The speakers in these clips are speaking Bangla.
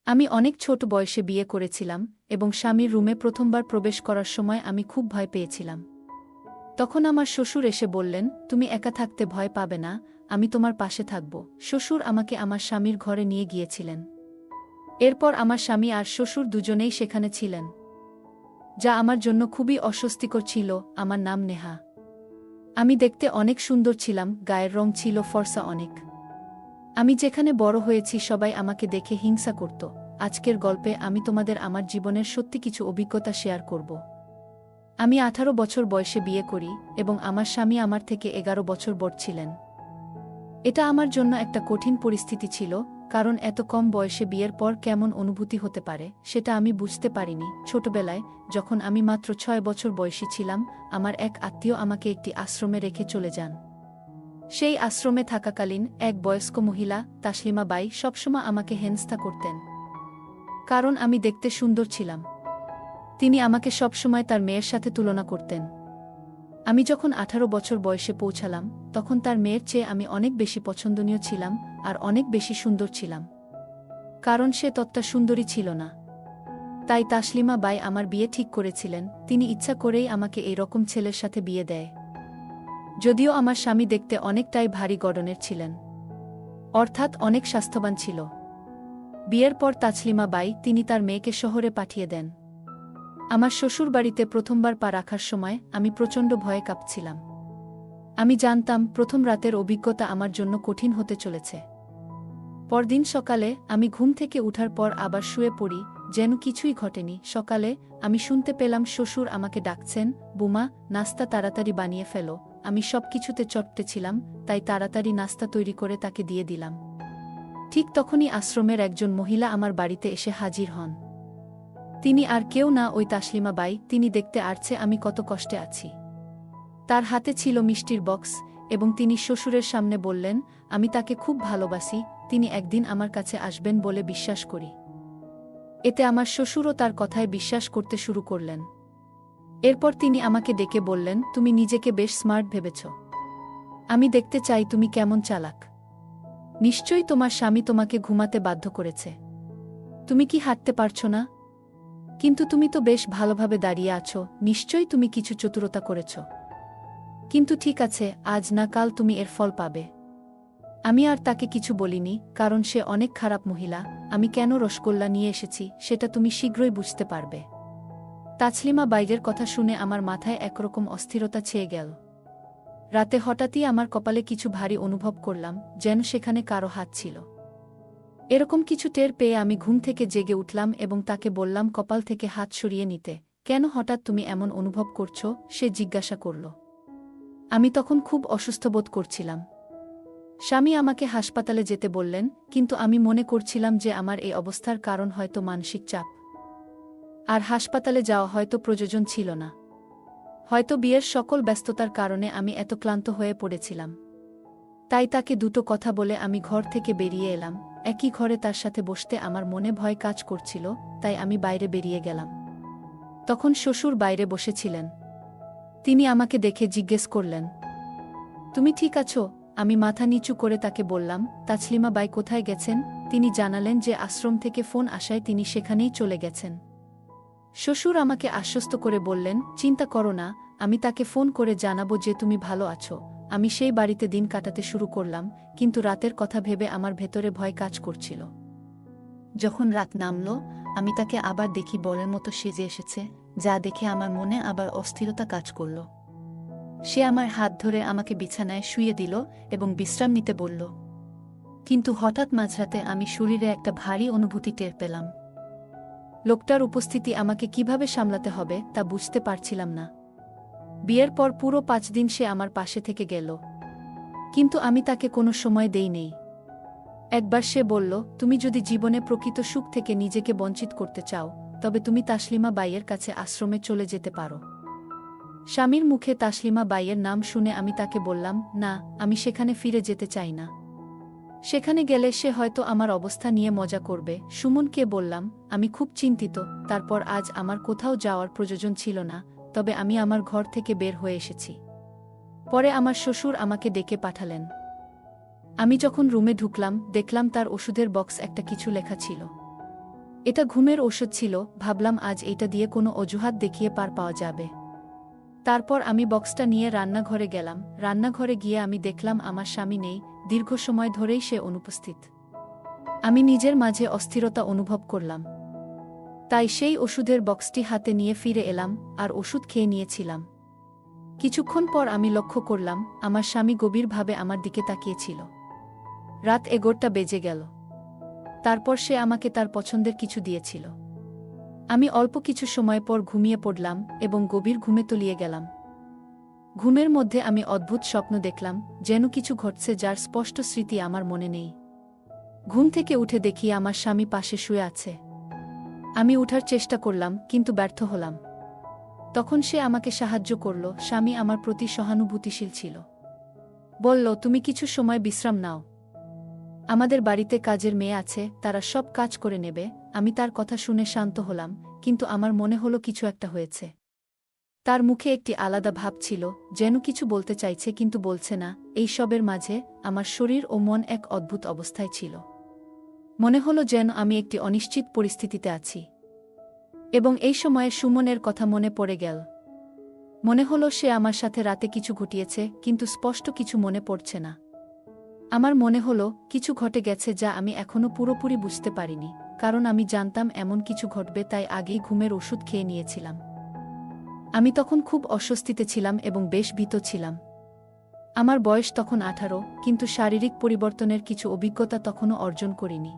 আমি অনেক ছোট বয়সে বিয়ে করেছিলাম এবং স্বামীর রুমে প্রথমবার প্রবেশ করার সময় আমি খুব ভয় পেয়েছিলাম। তখন আমার শ্বশুর এসে বললেন, তুমি একা থাকতে ভয় পাবে না, আমি তোমার পাশে থাকব। শ্বশুর আমাকে আমার স্বামীর ঘরে নিয়ে গিয়েছিলেন। এরপর আমার স্বামী আর শ্বশুর দুজনেই সেখানে ছিলেন, যা আমার জন্য খুবই অস্বস্তিকর ছিল। আমার নাম নেহা। আমি দেখতে অনেক সুন্দর ছিলাম, গায়ের রং ছিল ফর্সা অনেক। আমি যেখানে বড় হয়েছি সবাই আমাকে দেখে হিংসা করত। আজকের গল্পে আমি তোমাদের আমার জীবনের সত্যি কিছু অভিজ্ঞতা শেয়ার করব। আমি 18 বছর বয়সে বিয়ে করি এবং আমার স্বামী আমার থেকে 11 বছর বড় ছিলেন। এটা আমার জন্য একটা কঠিন পরিস্থিতি ছিল, কারণ এত কম বয়সে বিয়ের পর কেমন অনুভূতি হতে পারে সেটা আমি বুঝতে পারিনি। ছোটবেলায় যখন আমি মাত্র 6 বছর বয়সী ছিলাম, আমার এক আত্মীয় আমাকে একটি আশ্রমে রেখে চলে যান। সেই আশ্রমে থাকাকালীন এক বয়স্ক মহিলা, তাসলিমা বাই, সবসময় আমাকে হেনস্থা করতেন, কারণ আমি দেখতে সুন্দর ছিলাম। তিনি আমাকে সবসময় তার মেয়ের সাথে তুলনা করতেন। আমি যখন 18 বছর বয়সে পৌঁছালাম, তখন তার মেয়ের চেয়ে আমি অনেক বেশি পছন্দনীয় ছিলাম আর অনেক বেশি সুন্দর ছিলাম, কারণ সে ততটা সুন্দরী ছিল না। তাই তাসলিমা বাই আমার বিয়ে ঠিক করেছিলেন। তিনি ইচ্ছা করেই আমাকে এই রকম ছেলের সাথে বিয়ে দেয়। যদিও আমার স্বামী দেখতে অনেকটাই ভারী গড়নের ছিলেন, অর্থাৎ অনেক স্বাস্থ্যবান ছিল। বিয়ের পর তাসলিমা বাই তিনি তার মেয়েকে শহরে পাঠিয়ে দেন। আমার শ্বশুর বাড়িতে প্রথমবার পা রাখার সময় আমি প্রচণ্ড ভয়ে কাঁপছিলাম। আমি জানতাম প্রথম রাতের অভিজ্ঞতা আমার জন্য কঠিন হতে চলেছে। পরদিন সকালে আমি ঘুম থেকে উঠার পর আবার শুয়ে পড়ি, যেন কিছুই ঘটেনি। সকালে আমি শুনতে পেলাম শ্বশুর আমাকে ডাকছেন, বুমা, নাস্তা তাড়াতাড়ি বানিয়ে ফেলো। আমি সব কিছুতে চটতে ছিলাম, তাই তাড়াতাড়ি নাস্তা তৈরি করে তাকে দিয়ে দিলাম। ঠিক তখনই আশ্রমের একজন মহিলা আমার বাড়িতে এসে হাজির হন। তিনি আর কেউ না, ওই তাসলিমা বাই। তিনি দেখতে আসছে আমি কত কষ্টে আছি। তার হাতে ছিল মিষ্টির বক্স এবং তিনি শ্বশুরের সামনে বললেন, আমি তাকে খুব ভালোবাসি, তিনি একদিন আমার কাছে আসবেন বলে বিশ্বাস করি। এতে আমার শ্বশুরও তার কথায় বিশ্বাস করতে শুরু করলেন। এরপর তিনি আমাকে ডেকে বললেন, তুমি নিজেকে বেশ স্মার্ট ভেবেছ। আমি দেখতে চাই তুমি কেমন চালাক। নিশ্চয়ই তোমার স্বামী তোমাকে ঘুমাতে বাধ্য করেছে। তুমি কি হাঁটতে পারছো না? কিন্তু তুমি তো বেশ ভালোভাবে দাঁড়িয়ে আছো, নিশ্চয়ই তুমি কিছু চতুরতা করেছ। কিন্তু ঠিক আছে, আজ না কাল তুমি এর ফল পাবে। আমি আর তাকে কিছু বলিনি, কারণ সে অনেক খারাপ মহিলা। আমি কেন রসগোল্লা নিয়ে এসেছি সেটা তুমি শীঘ্রই বুঝতে পারবে। তাসলিমা বাইরের কথা শুনে আমার মাথায় একরকম অস্থিরতা ছেয়ে গেল। রাতে হঠাৎই আমার কপালে কিছু ভারী অনুভব করলাম, যেন সেখানে কারো হাত ছিল। এরকম কিছু টের পেয়ে আমি ঘুম থেকে জেগে উঠলাম এবং তাকে বললাম কপাল থেকে হাত সরিয়ে নিতে। কেন হঠাৎ তুমি এমন অনুভব করছো? সে জিজ্ঞাসা করল। আমি তখন খুব অসুস্থ বোধ করছিলাম। স্বামী আমাকে হাসপাতালে যেতে বললেন, কিন্তু আমি মনে করছিলাম যে আমার এই অবস্থার কারণ হয়তো মানসিক চাপ, আর হাসপাতালে যাওয়া হয়তো প্রয়োজন ছিল না। হয়তো বিয়ের সকল ব্যস্ততার কারণে আমি এত ক্লান্ত হয়ে পড়েছিলাম। তাই তাকে দুটো কথা বলে আমি ঘর থেকে বেরিয়ে এলাম। একই ঘরে তার সাথে বসতে আমার মনে ভয় কাজ করছিল, তাই আমি বাইরে বেরিয়ে গেলাম। তখন শ্বশুর বাইরে বসেছিলেন। তিনি আমাকে দেখে জিজ্ঞেস করলেন, তুমি ঠিক আছো? আমি মাথা নিচু করে তাকে বললাম, তাসলিমা বাই কোথায় গেছেন? তিনি জানালেন যে আশ্রম থেকে ফোন আসায় তিনি সেখানেই চলে গেছেন। শ্বশুর আমাকে আশ্বস্ত করে বললেন, চিন্তা করো না, আমি তাকে ফোন করে জানাবো যে তুমি ভালো আছো। আমি সেই বাড়িতে দিন কাটাতে শুরু করলাম, কিন্তু রাতের কথা ভেবে আমার ভেতরে ভয় কাজ করছিল। যখন রাত নামল, আমি তাকে আবার দেখি বরের মতো সেজে এসেছে, যা দেখে আমার মনে আবার অস্থিরতা কাজ করল। সে আমার হাত ধরে আমাকে বিছানায় শুইয়ে দিল এবং বিশ্রাম নিতে বলল। কিন্তু হঠাৎ মাঝরাতে আমি শরীরে একটা ভারী অনুভূতি টের পেলাম। লোকটার উপস্থিতি আমাকে কিভাবে সামলাতে হবে তা বুঝতে পারছিলাম না। বিয়ের পর পুরো 5 দিন সে আমার পাশে থেকে গেল, কিন্তু আমি তাকে কোনো সময় দেই নেই। একবার সে বলল, তুমি যদি জীবনে প্রকৃত সুখ থেকে নিজেকে বঞ্চিত করতে চাও, তবে তুমি তাসলিমা বাইয়ের কাছে আশ্রমে চলে যেতে পারো। স্বামীর মুখে তাসলিমা বাইয়ের নাম শুনে আমি তাকে বললাম, না, আমি সেখানে ফিরে যেতে চাই না। সেখানে গেলে সে হয়তো আমার অবস্থা নিয়ে মজা করবে। সুমনকে বললাম, আমি খুব চিন্তিত। তারপর আজ আমার কোথাও যাওয়ার প্রয়োজন ছিল না, তবে আমি আমার ঘর থেকে বের হয়ে এসেছি। পরে আমার শ্বশুর আমাকে ডেকে পাঠালেন। আমি যখন রুমে ঢুকলাম, দেখলাম তার ওষুধের বক্স একটা কিছু লেখা ছিল। এটা ঘুমের ঔষধ ছিল, ভাবলাম আজ এইটা দিয়ে কোনো অজুহাত দেখিয়ে পার পাওয়া যাবে। তারপর আমি বক্সটা নিয়ে রান্নাঘরে গেলাম। রান্নাঘরে গিয়ে আমি দেখলাম আমার স্বামী নেই, দীর্ঘ সময় ধরেই সে অনুপস্থিত। আমি নিজের মাঝে অস্থিরতা অনুভব করলাম। তাই সেই ওষুধের বক্সটি হাতে নিয়ে ফিরে এলাম আর ওষুধ খেয়ে নিয়েছিলাম। কিছুক্ষণ পর আমি লক্ষ্য করলাম আমার স্বামী গভীরভাবে আমার দিকে তাকিয়েছিল। রাত 11টা বেজে গেল। তারপর সে আমাকে তার পছন্দের কিছু দিয়েছিল। আমি অল্প কিছু সময় পর ঘুমিয়ে পড়লাম এবং গভীর ঘুমে তলিয়ে গেলাম। ঘুমের মধ্যে আমি অদ্ভুত স্বপ্ন দেখলাম, যেন কিছু ঘটছে যার স্পষ্ট স্মৃতি আমার মনে নেই। ঘুম থেকে উঠে দেখি আমার স্বামী পাশে শুয়ে আছে। আমি উঠার চেষ্টা করলাম, কিন্তু ব্যর্থ হলাম। তখন সে আমাকে সাহায্য করল। স্বামী আমার প্রতি সহানুভূতিশীল ছিল। বলল, তুমি কিছু সময় বিশ্রাম নাও। আমাদের বাড়িতে কাজের মেয়ে আছে, তারা সব কাজ করে নেবে। আমি তার কথা শুনে শান্ত হলাম, কিন্তু আমার মনে হলো কিছু একটা হয়েছে। তার মুখে একটি আলাদা ভাব ছিল, যেন কিছু বলতে চাইছে কিন্তু বলছে না। এই সবের মাঝে আমার শরীর ও মন এক অদ্ভুত অবস্থায় ছিল। মনে হলো যেন আমি একটি অনিশ্চিত পরিস্থিতিতে আছি। এবং এই সময়ে সুমনের কথা মনে পড়ে গেল। মনে হলো সে আমার সাথে রাতে কিছু ঘটিয়েছে, কিন্তু স্পষ্ট কিছু মনে পড়ছে না। আমার মনে হলো কিছু ঘটে গেছে যা আমি এখনো পুরোপুরি বুঝতে পারিনি, কারণ আমি জানতাম এমন কিছু ঘটবে, তাই আগেই ঘুমের ওষুধ খেয়ে নিয়েছিলাম। আমি তখন খুব অস্বস্তিতে ছিলাম এবং বেশ ভীত ছিলাম। আমার বয়স তখন 18, কিন্তু শারীরিক পরিবর্তনের কিছু অভিজ্ঞতা তখনও অর্জন করিনি।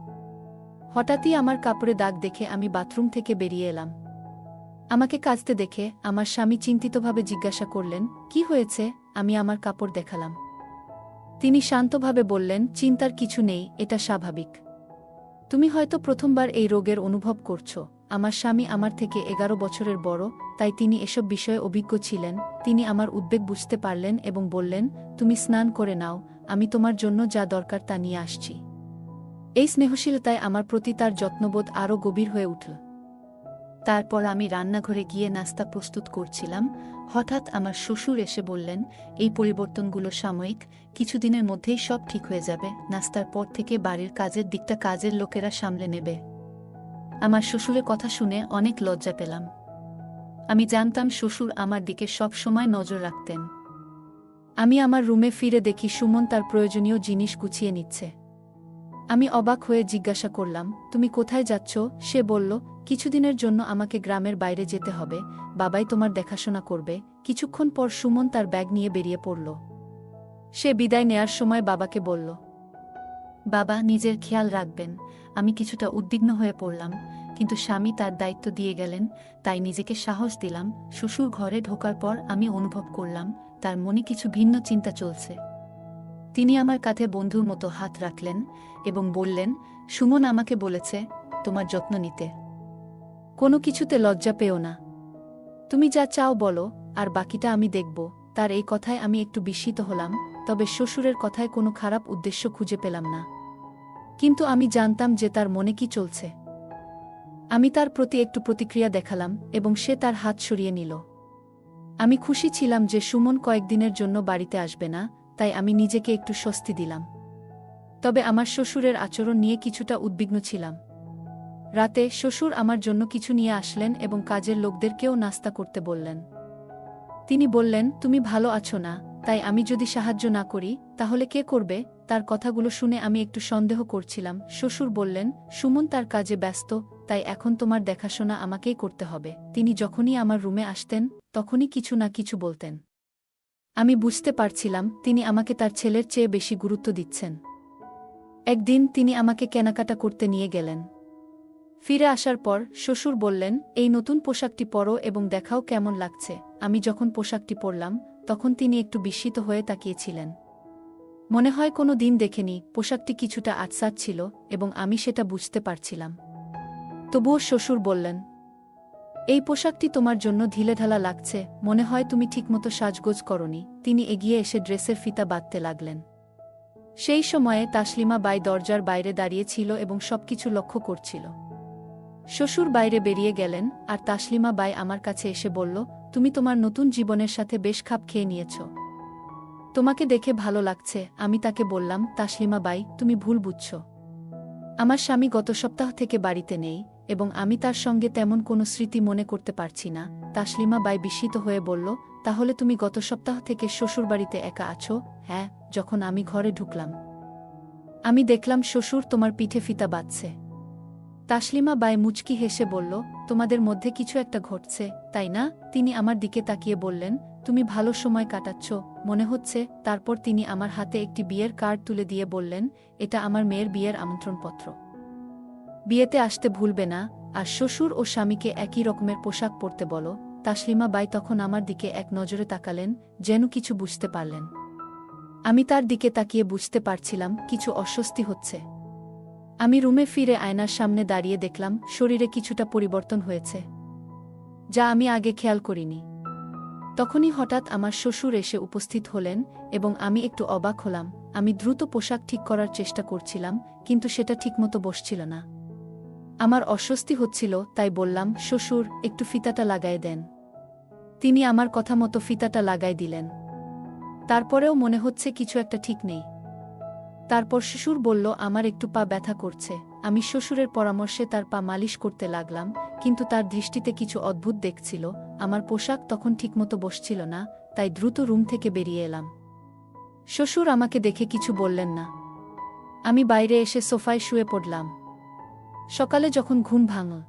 হঠাৎই আমার কাপড়ে দাগ দেখে আমি বাথরুম থেকে বেরিয়ে এলাম। আমাকে কাচতে দেখে আমার স্বামী চিন্তিতভাবে জিজ্ঞাসা করলেন, কি হয়েছে? আমি আমার কাপড় দেখালাম। তিনি শান্তভাবে বললেন, চিন্তার কিছু নেই, এটা স্বাভাবিক। তুমি হয়তো প্রথমবার এই রোগের অনুভব করছো। আমার স্বামী আমার থেকে 11 বছরের বড়, তাই তিনি এসব বিষয়ে অভিজ্ঞ ছিলেন। তিনি আমার উদ্বেগ বুঝতে পারলেন এবং বললেন, তুমি স্নান করে নাও, আমি তোমার জন্য যা দরকার তা নিয়ে আসছি। এই স্নেহশীলতায় আমার প্রতি তার যত্নবোধ আরও গভীর হয়ে উঠল। তারপর আমি রান্নাঘরে গিয়ে নাস্তা প্রস্তুত করছিলাম। হঠাৎ আমার শ্বশুর এসে বললেন, এই পরিবর্তনগুলো সাময়িক, কিছুদিনের মধ্যেই সব ঠিক হয়ে যাবে। নাস্তার পর থেকে বাড়ির কাজের দিকটা কাজের লোকেরা সামলে নেবে। আমার শ্বশুরের কথা শুনে অনেক লজ্জা পেলাম। আমি জানতাম শ্বশুর আমার দিকে সব সময় নজর রাখতেন। আমি আমার রুমে ফিরে দেখি সুমন তার প্রয়োজনীয় জিনিস গুছিয়ে নিচ্ছে। আমি অবাক হয়ে জিজ্ঞাসা করলাম, তুমি কোথায় যাচ্ছ? সে বলল, কিছুদিনের জন্য আমাকে গ্রামের বাইরে যেতে হবে, বাবাই তোমার দেখাশোনা করবে। কিছুক্ষণ পর সুমন তার ব্যাগ নিয়ে বেরিয়ে পড়ল। সে বিদায় নেয়ার সময় বাবাকে বলল, বাবা, নিজের খেয়াল রাখবেন। আমি কিছুটা উদ্বিগ্ন হয়ে পড়লাম, কিন্তু স্বামী তার দায়িত্ব দিয়ে গেলেন, তাই নিজেকে সাহস দিলাম। শ্বশুর ঘরে ঢোকার পর আমি অনুভব করলাম তার মনে কিছু ভিন্ন চিন্তা চলছে। তিনি আমার কাঁধে বন্ধুর মতো হাত রাখলেন এবং বললেন, সুমন আমাকে বলেছে তোমার যত্ন নিতে। কোনো কিছুতে লজ্জা পেও না। তুমি যা চাও বলো, আর বাকিটা আমি দেখব। তার এই কথায় আমি একটু বিস্মিত হলাম, তবে শ্বশুরের কথায় কোনো খারাপ উদ্দেশ্য খুঁজে পেলাম না। কিন্তু আমি জানতাম যে তার মনে কি চলছে। আমি তার প্রতি একটু প্রতিক্রিয়া দেখালাম এবং সে তার হাত সরিয়ে নিল। আমি খুশি ছিলাম যে সুমন কয়েকদিনের জন্য বাড়িতে আসবে না, তাই আমি নিজেকে একটু স্বস্তি দিলাম। তবে আমার শ্বশুরের আচরণ নিয়ে কিছুটা উদ্বিগ্ন ছিলাম। রাতে শ্বশুর আমার জন্য কিছু নিয়ে আসলেন এবং কাজের লোকদেরকেও নাস্তা করতে বললেন। তিনি বললেন, তুমি ভালো আছো না, তাই আমি যদি সাহায্য না করি তাহলে কে করবে? তার কথাগুলো শুনে আমি একটু সন্দেহ করছিলাম। শ্বশুর বললেন, সুমন তার কাজে ব্যস্ত, তাই এখন তোমার দেখাশোনা আমাকেই করতে হবে। তিনি যখনই আমার রুমে আসতেন তখনই কিছু না কিছু বলতেন। আমি বুঝতে পারছিলাম তিনি আমাকে তার ছেলের চেয়ে বেশি গুরুত্ব দিচ্ছেন। একদিন তিনি আমাকে কেনাকাটা করতে নিয়ে গেলেন। ফিরে আসার পর শ্বশুর বললেন, এই নতুন পোশাকটি পরো এবং দেখাও কেমন লাগছে। আমি যখন পোশাকটি পরলাম তখন তিনি একটু বিস্মিত হয়ে তাকিয়েছিলেন। মনে হয় কোনো দিন দেখেনি। পোশাকটি কিছুটা আটসাট ছিল এবং আমি সেটা বুঝতে পারছিলাম। তবুও শ্বশুর বললেন, এই পোশাকটি তোমার জন্য ঢিলেঢালা লাগছে, মনে হয় তুমি ঠিকমতো সাজগোজ করনি। তিনি এগিয়ে এসে ড্রেসের ফিতা বাঁধতে লাগলেন। সেই সময়ে তাসলিমা বাই দরজার বাইরে দাঁড়িয়ে ছিল এবং সবকিছু লক্ষ্য করছিল। শ্বশুর বাইরে বেরিয়ে গেলেন আর তাসলিমা বাই আমার কাছে এসে বলল, তুমি তোমার নতুন জীবনের সাথে বেশ খাপ খেয়ে নিয়েছ। তোমাকে দেখে ভালো লাগছে। আমি তাকে বললাম, তাসলিমা বাই, তুমি ভুল বুঝছ। আমার স্বামী গত সপ্তাহ থেকে বাড়িতে নেই এবং আমি তার সঙ্গে তেমন কোনো স্মৃতি মনে করতে পারছি না। তাসলিমা বাই বিস্মিত হয়ে বলল, তাহলে তুমি গত সপ্তাহ থেকে শ্বশুরবাড়িতে একা আছো? হ্যাঁ, যখন আমি ঘরে ঢুকলাম আমি দেখলাম শ্বশুর তোমার পিঠে ফিতা বাঁধছে। তাসলিমা বাই মুচকি হেসে বলল, তোমাদের মধ্যে কিছু একটা ঘটছে, তাই না? তিনি আমার দিকে তাকিয়ে বললেন, তুমি ভালো সময় কাটাচ্ছ মনে হচ্ছে। তারপর তিনি আমার হাতে একটি বিয়ের কার্ড তুলে দিয়ে বললেন, এটা আমার মেয়ের বিয়ের আমন্ত্রণপত্র। বিয়েতে আসতে ভুলবে না, আর শ্বশুর ও স্বামীকে একই রকমের পোশাক পরতে বলো। তাসলিমা বাই তখন আমার দিকে এক নজরে তাকালেন, যেন কিছু বুঝতে পারলেন। আমি তার দিকে তাকিয়ে বুঝতে পারছিলাম কিছু অস্বস্তি হচ্ছে। আমি রুমে ফিরে আয়নার সামনে দাঁড়িয়ে দেখলাম শরীরে কিছুটা পরিবর্তন হয়েছে, যা আমি আগে খেয়াল করিনি। তখনই হঠাৎ আমার শ্বশুর এসে উপস্থিত হলেন এবং আমি একটু অবাক হলাম। আমি দ্রুত পোশাক ঠিক করার চেষ্টা করছিলাম, কিন্তু সেটা ঠিকমতো বসছিল না। আমার অস্বস্তি হচ্ছিল, তাই বললাম, শ্বশুর, একটু ফিতাটা লাগায় দেন। তিনি আমার কথা মতো ফিতাটা লাগাই দিলেন। তারপরেও মনে হচ্ছে কিছু একটা ঠিক নেই। তারপর শ্বশুর বলল, আমার একটু পা ব্যথা করছে। আমি শ্বশুরের পরামর্শে তার পা মালিশ করতে লাগলাম, কিন্তু তার দৃষ্টিতে কিছু অদ্ভুত দেখছিল। আমার পোশাক তখন ঠিকমতো বসছিল না, তাই দ্রুত রুম থেকে বেরিয়ে এলাম। শ্বশুর আমাকে দেখে কিছু বললেন না। আমি বাইরে এসে সোফায় শুয়ে পড়লাম। সকালে যখন ঘুম ভাঙল,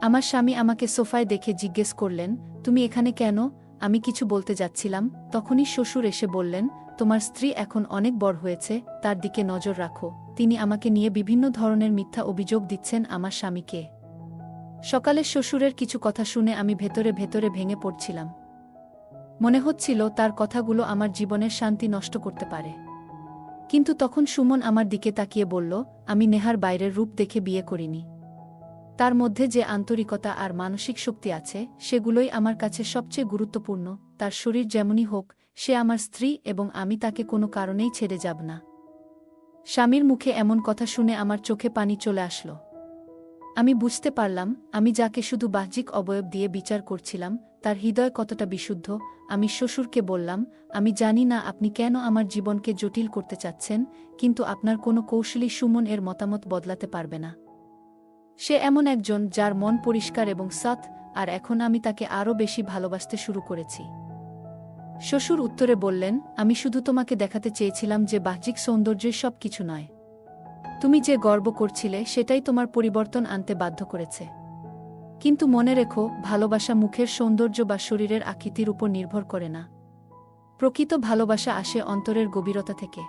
আমার স্বামী আমাকে সোফায় দেখে জিজ্ঞেস করলেন, তুমি এখানে কেন? আমি কিছু বলতে যাচ্ছিলাম, তখনই শ্বশুর এসে বললেন, তোমার স্ত্রী এখন অনেক বড় হয়েছে, তার দিকে নজর রাখো। তিনি আমাকে নিয়ে বিভিন্ন ধরনের মিথ্যা অভিযোগ দিচ্ছেন আমার স্বামীকে। সকালে শ্বশুরের কিছু কথা শুনে আমি ভেতরে ভেতরে ভেঙে পড়ছিলাম। মনে হচ্ছিল তার কথাগুলো আমার জীবনের শান্তি নষ্ট করতে পারে। কিন্তু তখন সুমন আমার দিকে তাকিয়ে বলল, আমি নেহার বাইরের রূপ দেখে বিয়ে করিনি। তার মধ্যে যে আন্তরিকতা আর মানসিক শক্তি আছে, সেগুলোই আমার কাছে সবচেয়ে গুরুত্বপূর্ণ। তার শরীর যেমনই হোক, সে আমার স্ত্রী এবং আমি তাকে কোনো কারণেই ছেড়ে যাব না। স্বামীর মুখে এমন কথা শুনে আমার চোখে পানি চলে আসলো। আমি বুঝতে পারলাম, আমি যাকে শুধু বাহ্যিক অবয়ব দিয়ে বিচার করছিলাম, তার হৃদয় কতটা বিশুদ্ধ। আমি শ্বশুরকে বললাম, আমি জানি না আপনি কেন আমার জীবনকে জটিল করতে চাচ্ছেন, কিন্তু আপনার কোনো কৌশলী সুমন এর মতামত বদলাতে পারবে না। সে এমন একজন যার মন পরিষ্কার এবং সৎ, আর এখন আমি তাকে আরও বেশি ভালোবাসতে শুরু করেছি। শ্বশুর উত্তরে বললেন, আমি শুধু তোমাকে দেখাতে চেয়েছিলাম যে বাহ্যিক সৌন্দর্যই সব কিছু নয়। তুমি যে গর্ব করছিলে সেটাই তোমার পরিবর্তন আনতে বাধ্য করেছে। কিন্তু মনে রেখো, ভালোবাসা মুখের সৌন্দর্য বা শরীরের আকৃতির উপর নির্ভর করে না। প্রকৃত ভালোবাসা আসে অন্তরের গভীরতা থেকে।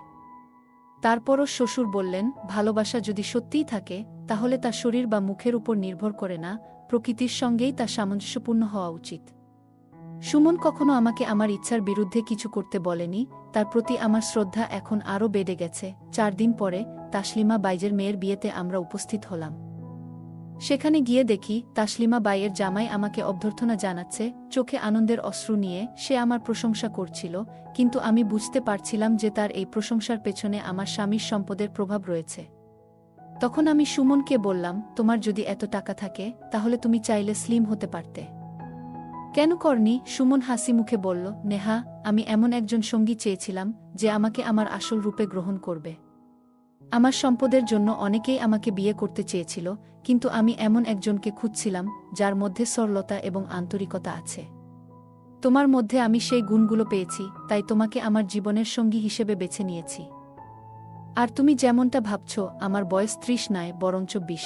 তারপরও শ্বশুর বললেন, ভালোবাসা যদি সত্যিই থাকে, তাহলে তা শরীর বা মুখের উপর নির্ভর করে না, প্রকৃতির সঙ্গেই তা সামঞ্জস্যপূর্ণ হওয়া উচিত। সুমন কখনো আমাকে আমার ইচ্ছার বিরুদ্ধে কিছু করতে বলেনি, তার প্রতি আমার শ্রদ্ধা এখন আরও বেড়ে গেছে। 4 দিন পরে তাসলিমা বাইজের মেয়ের বিয়েতে আমরা উপস্থিত হলাম। সেখানে গিয়ে দেখি তাসলিমা বাইয়ের জামাই আমাকে অভ্যর্থনা জানাচ্ছে, চোখে আনন্দের অশ্রু নিয়ে সে আমার প্রশংসা করছিল, কিন্তু আমি বুঝতে পারছিলাম যে তার এই প্রশংসার পেছনে আমার স্বামীর সম্পদের প্রভাব রয়েছে। তখন আমি সুমনকে বললাম, তোমার যদি এত টাকা থাকে, তাহলে তুমি চাইলে স্লিম হতে পারতে। কেন করনি? সুমন হাসি মুখে বলল, নেহা, আমি এমন একজন সঙ্গী চেয়েছিলাম যে আমাকে আমার আসল রূপে গ্রহণ করবে। আমার সম্পদের জন্য অনেকেই আমাকে বিয়ে করতে চেয়েছিল, কিন্তু আমি এমন একজনকে খুঁজছিলাম যার মধ্যে সরলতা এবং আন্তরিকতা আছে। তোমার মধ্যে আমি সেই গুণগুলো পেয়েছি, তাই তোমাকে আমার জীবনের সঙ্গী হিসেবে বেছে নিয়েছি। আর তুমি যেমনটা ভাবছ, আমার বয়স 30 নয়, বরঞ্চ 20।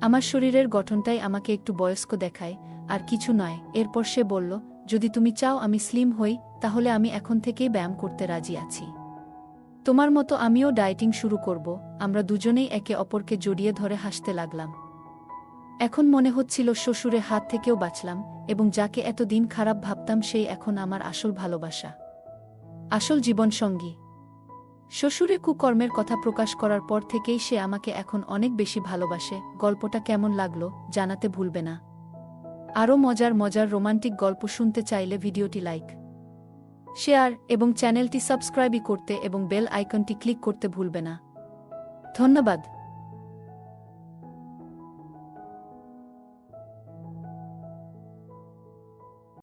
আমার শরীরের গঠনটাই আমাকে একটু বয়স্ক দেখায়, আর কিছু নয়। এরপর সে বলল, যদি তুমি চাও আমি স্লিম হই, তাহলে আমি এখন থেকেই ব্যায়াম করতে রাজি আছি। তোমার মতো আমিও ডায়েটিং শুরু করব। আমরা দুজনেই একে অপরকে জড়িয়ে ধরে হাসতে লাগলাম। এখন মনে হচ্ছিল শ্বশুরের হাত থেকেও বাঁচলাম, এবং যাকে এতদিন খারাপ ভাবতাম সেই এখন আমার আসল ভালোবাসা, আসল জীবনসঙ্গী। শ্বশুরে কুকর্মের কথা প্রকাশ করার পর থেকেই সে আমাকে এখন অনেক বেশি ভালোবাসে। গল্পটা কেমন লাগলো জানাতে ভুলবে না। আরও মজার মজার রোমান্টিক গল্প শুনতে চাইলে ভিডিওটি লাইক, শেয়ার এবং চ্যানেলটি সাবস্ক্রাইব করতে এবং বেল আইকনটি ক্লিক করতে ভুলবে না। ধন্যবাদ।